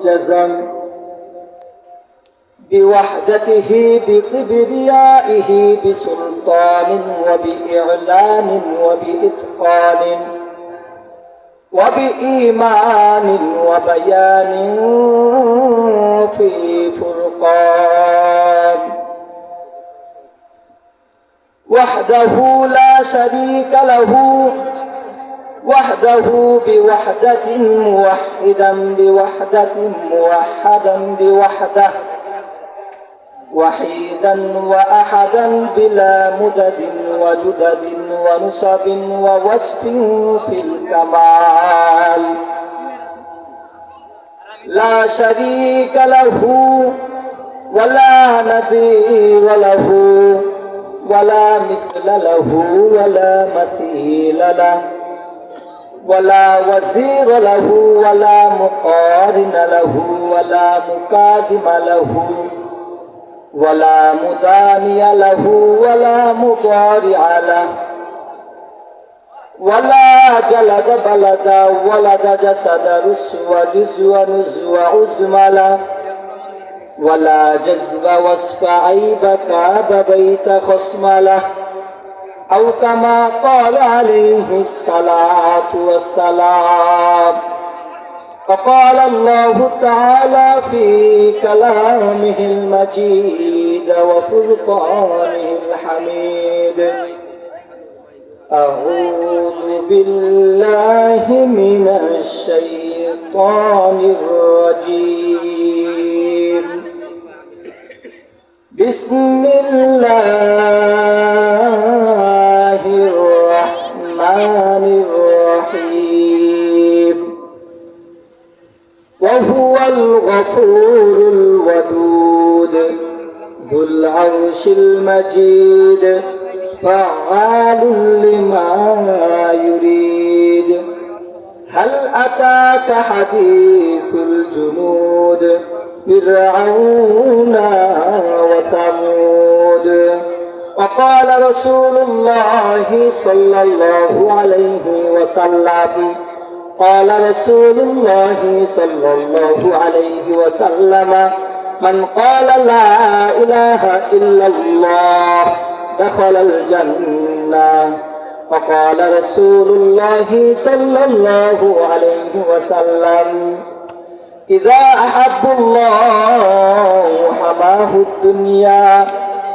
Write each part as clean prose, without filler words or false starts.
الجزم بوحدته بكبريائه بسلطان وبإعلان وبإتقان وبإيمان وبيان في فرقان وحده لا شريك له وحده بوحدة موحدا بوحدة موحدا بوحده وحيدا وأحدا بلا مدد وجدد ونصب ووصف في الكمال لا شريك له ولا نظير له ولا مثل له ولا مثيل له ولا وزير له ولا مقارن له ولا مكادم له ولا مداني له ولا مضارع له ولا جلد بلد ولد جسد رسو جزو نزو عزم له ولا جذب وصف عيب كاب بيت خصم له أو كما قال عليه الصلاة والسلام فقال الله تعالى في كلامه المجيد وفرقانه الحميد أعوذ بالله من الشيطان الرجيم بسم الله الرحمن الرحيم وهو الغفور الودود ذو العرش المجيد فعال لما يريد هل أتاك حديث الجنود فرعون وثمود وقال رسول الله صلى الله عليه وسلم قال رسول الله صلى الله عليه وسلم من قال لا إله إلا الله دخل الجنة وقال رسول الله صلى الله عليه وسلم إذا أحب الله حماه الدنيا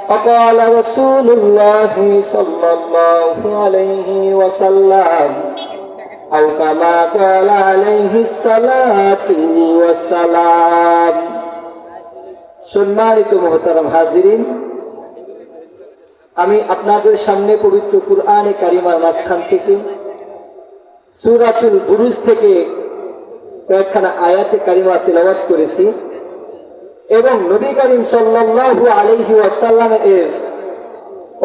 وقال رسول الله صلى الله عليه وسلم أو كما قال عليه الصلاة والسلام সম্মানিত মুহতারাম হাজিরিন আমি আপনাদের সামনে পবিত্র কুরআনে কারিমার মাঝখান থেকে সূরাতুল বুরুজ থেকে কয়েকখানা আয়াতে কারিমা তেলাওয়াত করেছি এবং নবী করিম সাল্লাল্লাহু আলাইহি ওয়াসাল্লাম এর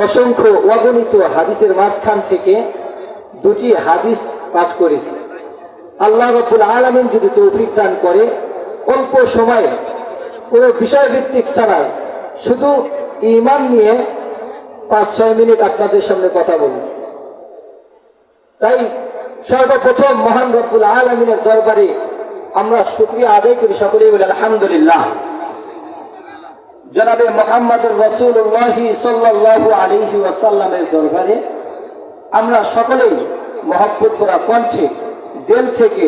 অসংখ্য অগণিত হাদিসের মাঝখান থেকে দুটি হাদিস পাঠ করেছি। আল্লাহ রাব্বুল আলামিন যদি তৌফিক দান করে অল্প সময়ে কোনো বিষয়ভিত্তিক ছাড়া শুধু ঈমান নিয়ে 5-6 মিনিট আপনাদের সামনে কথা বলব। তাই সর্বপ্রথম মহান রব্বুল আলামিনের দরবারে আমরা শুকরিয়া আদায় করি, সকলেই বলি আলহামদুলিল্লাহ। জনাবে মুহাম্মদুর রাসূলুল্লাহ সাল্লাল্লাহু আলাইহি ওয়াসাল্লামের দরবারে আমরা সকলেই মহব্বত করা কণ্ঠে দিল থেকে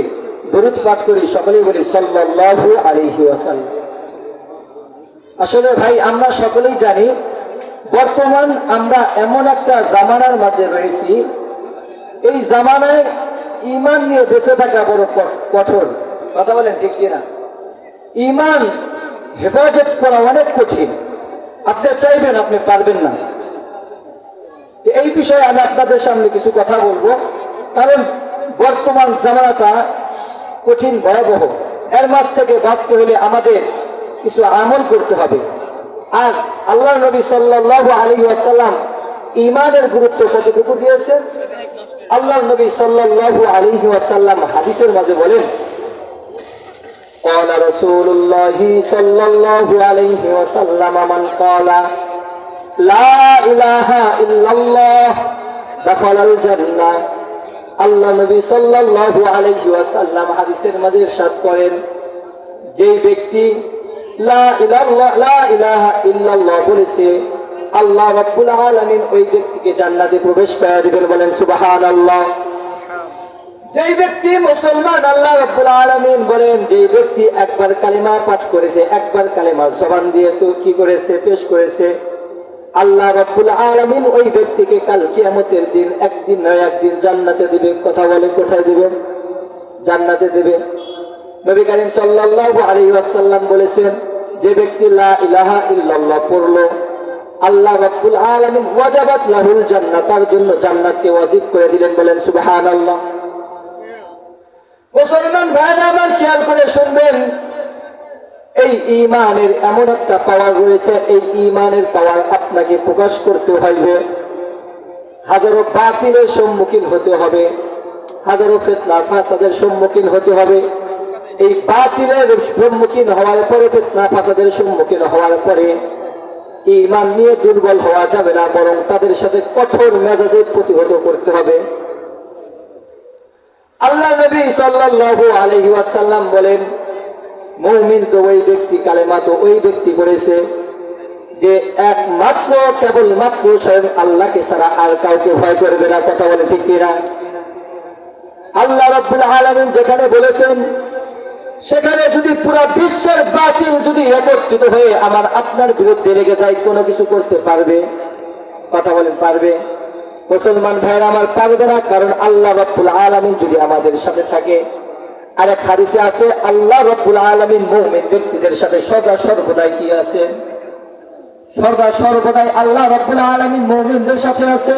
দরুদ পাঠ করি, সকলেই বলি সাল্লাল্লাহু আলাইহি ওয়াসাল্লাম। আসলে ভাই আমরা সকলেই জানি বর্তমান আমরা এমন একটা জামানার মাঝে রয়েছি, এই জামানায় ঈমান নিয়ে বেঁচে থাকা বড় কঠোর। কথা বলেন ঠিক কিনা? ঈমান হেফাজত করা অনেক কঠিন। আপনি চাইবেন, আপনি পারবেন না। এই বিষয়ে আমি আপনাদের সামনে কিছু কথা বলবো, কারণ বর্তমান জামানাটা কঠিন, ভয়াবহ। এর মাঝ থেকে বাঁচতে হলে আমাদের কিছু আমল করতে হবে। আর আল্লাহ নবী সাল্লাল্লাহু আলাইহি ওয়াসাল্লাম ঈমানের গুরুত্ব কতটুকু দিয়েছেন? আল্লাহ নবী সাল্লাল্লাহু আলাইহি ওয়াসাল্লাম হাদিসের মাঝে বলেন, قال رسول الله صلى الله عليه وسلم من قال لا إله إلا الله دخل الجنة। আল্লাহ নবী সাল্লাল্লাহু আলাইহি ওয়াসাল্লাম হাদিসের মাঝে ইরশাদ করেন, যেই ব্যক্তি লা ইলাহা ইল্লাল্লাহ বলেছে, আল্লাহ রাব্বুল আলামিন ওই ব্যক্তিকে জান্নাতে প্রবেশ করায় দিবেন। বলেন সুবহানাল্লাহ। যেই ব্যক্তি মুসলমান, আল্লাহ রাব্বুল আলামিন বলেন যেই ব্যক্তি একবার কালিমা পাঠ করেছে, একবার কালিমা জবান দিয়ে তো কি করেছে, পেশ করেছে, আল্লাহ রাব্বুল আলামিন ওই ব্যক্তিকে কাল কিয়ামতের দিন একদিন নয় একদিন জান্নাতে দিবে। কথা বলে কোথায় দিবে? জান্নাতে দিবে। নবী করিম সাল্লাল্লাহু আলাইহি ওয়াসাল্লাম বলেছেন, যে ব্যক্তি লা ইলাহা ইল্লাল্লাহ পড়লো, আল্লাহ রাব্বুল আলামিন ওয়াজাবাত লাহুল জান্নাহ, তার জন্য জান্নাতকে ওয়াজিব করে দিলেন। বলেন সুবহানাল্লাহ। মুসলমান ভাইরা আমার, খেয়াল করে শুনবেন, এই ঈমানের এমন একটা পাওয়ার রয়েছে, এই ঈমানের পাওয়ার আপনাকে প্রকাশ করতে হইবে। হাজারো বাতিলের সম্মুখীন হতে হবে, হাজারো ফিতনা ফাসাদের সম্মুখীন হতে হবে। এই বাতিলের সম্মুখীন হওয়ার পরে, ফিতনা ফাসাদের সম্মুখীন হওয়ার পরে ঈমান নিয়ে দুর্বল হওয়া যাবে না, বরং তাদের সাথে কঠোর মেজাজে প্রতিহত করতে হবে। আল্লাহ নবী সাল্লাল্লাহু আলাইহি ওয়াসাল্লাম বলেন, মুমিন তো ওই ব্যক্তি, কালেমা তো ওই ব্যক্তি করেছে যে একমাত্র কেবলমাত্র স্বয়ং আল্লাহকে ছাড়া আর কাউকে ভয় করবে না। কথা বলে ঠিক কিনা? আল্লাহ রাব্বুল আলামিন যেখানে বলেছেন, সেখানে যদি পুরো বিশ্বের বাতিল যদি একত্রিত হয়ে আমার আপনার বিরুদ্ধে লেগে যায়, কোনো কিছু করতে পারবে? কথা বলেন পারবে? মুসলমান ভাইরা আমার, পারবে না। কারণ আল্লাহ রাব্বুল আলামিন যদি আমাদের সাথে থাকে, আর এক হাদিসে আছে আল্লাহ রাব্বুল আলামিন মুমিন ব্যক্তিদের সাথে সদা সর্বদাই কি আছে? সদা সর্বদাই আল্লাহ রাব্বুল আলামিন মুমিনদের সাথে আছে।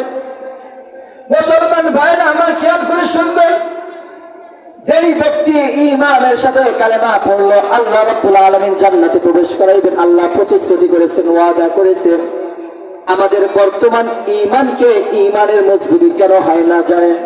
মুসলমান ভাইরা আমার, খেয়াল করে শুনবেন, যেই ব্যক্তি ঈমানের সাথে কালেমা পড়লো, আল্লাহ রাব্বুল আলামিন জান্নাতে প্রবেশ করাইবেন। আল্লাহ প্রতিশ্রুতি করেছেন, ওয়াদা করেছেন। আমাদের বর্তমান ঈমানকে, ঈমানের মজবুতি কেন হয় না জানেন?